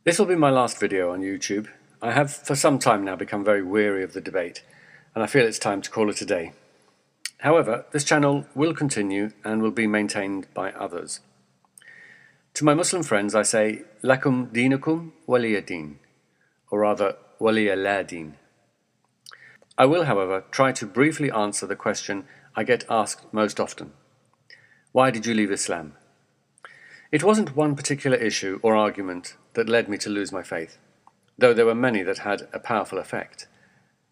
This will be my last video on YouTube. I have for some time now become very weary of the debate, and I feel it's time to call it a day. However, this channel will continue and will be maintained by others. To my Muslim friends I say, Lakum dinukum waliya din, or rather, waliya la din. I will, however, try to briefly answer the question I get asked most often. Why did you leave Islam? It wasn't one particular issue or argument that led me to lose my faith, though there were many that had a powerful effect.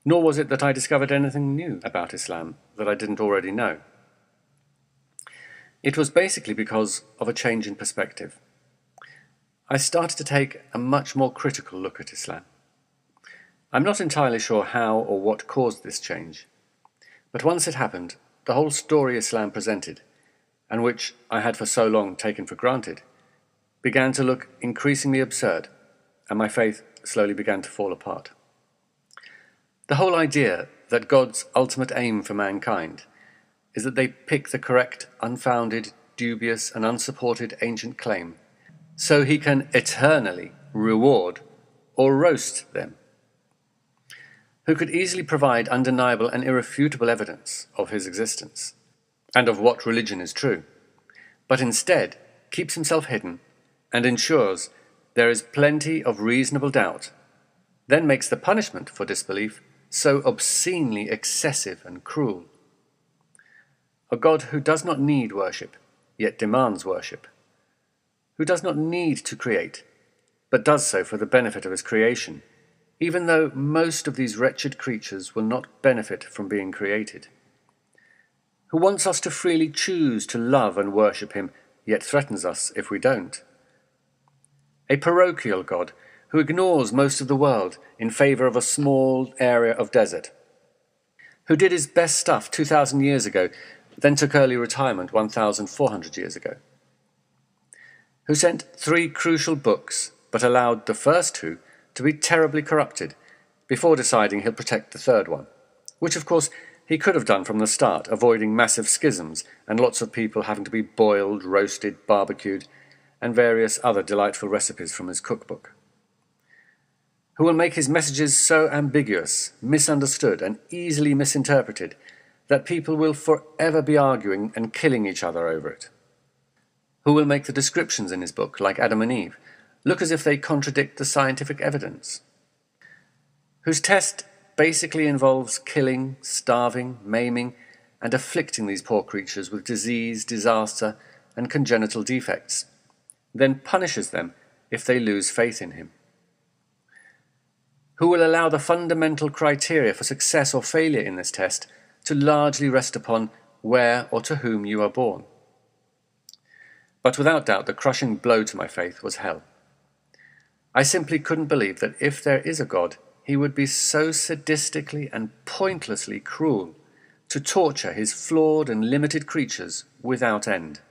Nor was it that I discovered anything new about Islam that I didn't already know. It was basically because of a change in perspective. I started to take a much more critical look at Islam. I'm not entirely sure how or what caused this change, but once it happened, the whole story Islam presented, and which I had for so long taken for granted, began to look increasingly absurd, and my faith slowly began to fall apart. The whole idea that God's ultimate aim for mankind is that they pick the correct, unfounded, dubious, and unsupported ancient claim, so he can eternally reward or roast them, who could easily provide undeniable and irrefutable evidence of his existence, and of what religion is true, but instead keeps himself hidden and ensures there is plenty of reasonable doubt, then makes the punishment for disbelief so obscenely excessive and cruel. A God who does not need worship, yet demands worship, who does not need to create, but does so for the benefit of his creation, even though most of these wretched creatures will not benefit from being created, who wants us to freely choose to love and worship him, yet threatens us if we don't. A parochial God who ignores most of the world in favour of a small area of desert, who did his best stuff 2,000 years ago, then took early retirement 1,400 years ago, who sent 3 crucial books but allowed the first 2 to be terribly corrupted before deciding he'll protect the third one, which of course he could have done from the start, avoiding massive schisms and lots of people having to be boiled, roasted, barbecued, and various other delightful recipes from his cookbook, who will make his messages so ambiguous, misunderstood, and easily misinterpreted that people will forever be arguing and killing each other over it, who will make the descriptions in his book, like Adam and Eve, look as if they contradict the scientific evidence, whose test basically involves killing, starving, maiming, and afflicting these poor creatures with disease, disaster, and congenital defects, then punishes them if they lose faith in him, who will allow the fundamental criteria for success or failure in this test to largely rest upon where or to whom you are born. But without doubt, the crushing blow to my faith was hell. I simply couldn't believe that if there is a God, he would be so sadistically and pointlessly cruel to torture his flawed and limited creatures without end.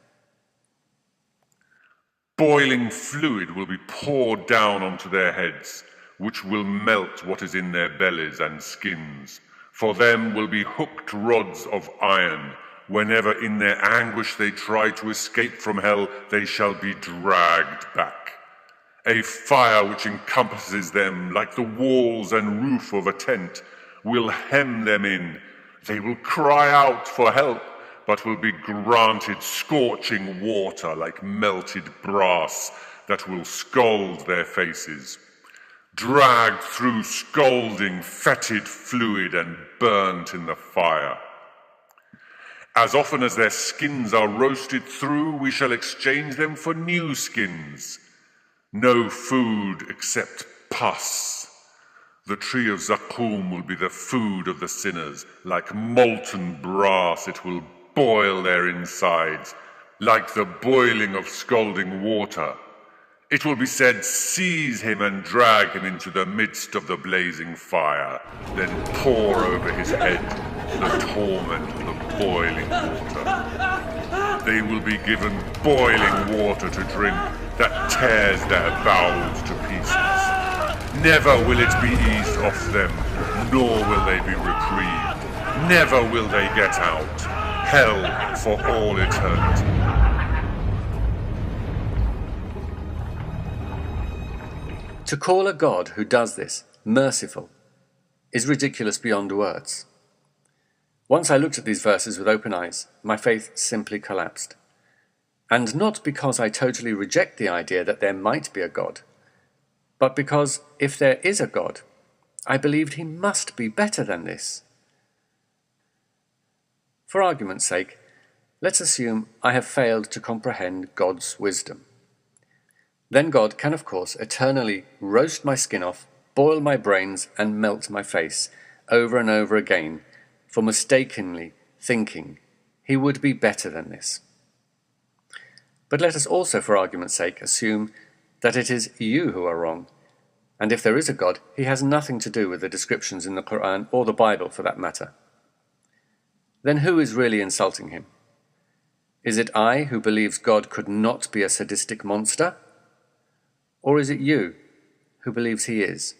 Boiling fluid will be poured down onto their heads, which will melt what is in their bellies and skins. For them will be hooked rods of iron. Whenever in their anguish they try to escape from hell, they shall be dragged back. A fire which encompasses them like the walls and roof of a tent will hem them in. They will cry out for help, but will be granted scorching water like melted brass that will scald their faces, dragged through scalding, fetid fluid and burnt in the fire. As often as their skins are roasted through, we shall exchange them for new skins. No food except pus. The tree of Zaqqum will be the food of the sinners. Like molten brass it will boil their insides, like the boiling of scalding water. It will be said, seize him and drag him into the midst of the blazing fire, then pour over his head the torment of the boiling water. They will be given boiling water to drink that tears their bowels to pieces. Never will it be eased off them, nor will they be reprieved. Never will they get out. Hell for all eternity. To call a God who does this merciful is ridiculous beyond words. Once I looked at these verses with open eyes, my faith simply collapsed. And not because I totally reject the idea that there might be a God, but because if there is a God, I believed he must be better than this. For argument's sake, let's assume I have failed to comprehend God's wisdom. Then God can, of course, eternally roast my skin off, boil my brains, and melt my face over and over again for mistakenly thinking he would be better than this. But let us also, for argument's sake, assume that it is you who are wrong, and if there is a God, he has nothing to do with the descriptions in the Quran or the Bible for that matter. Then who is really insulting him? Is it I who believes God could not be a sadistic monster? Or is it you who believes he is?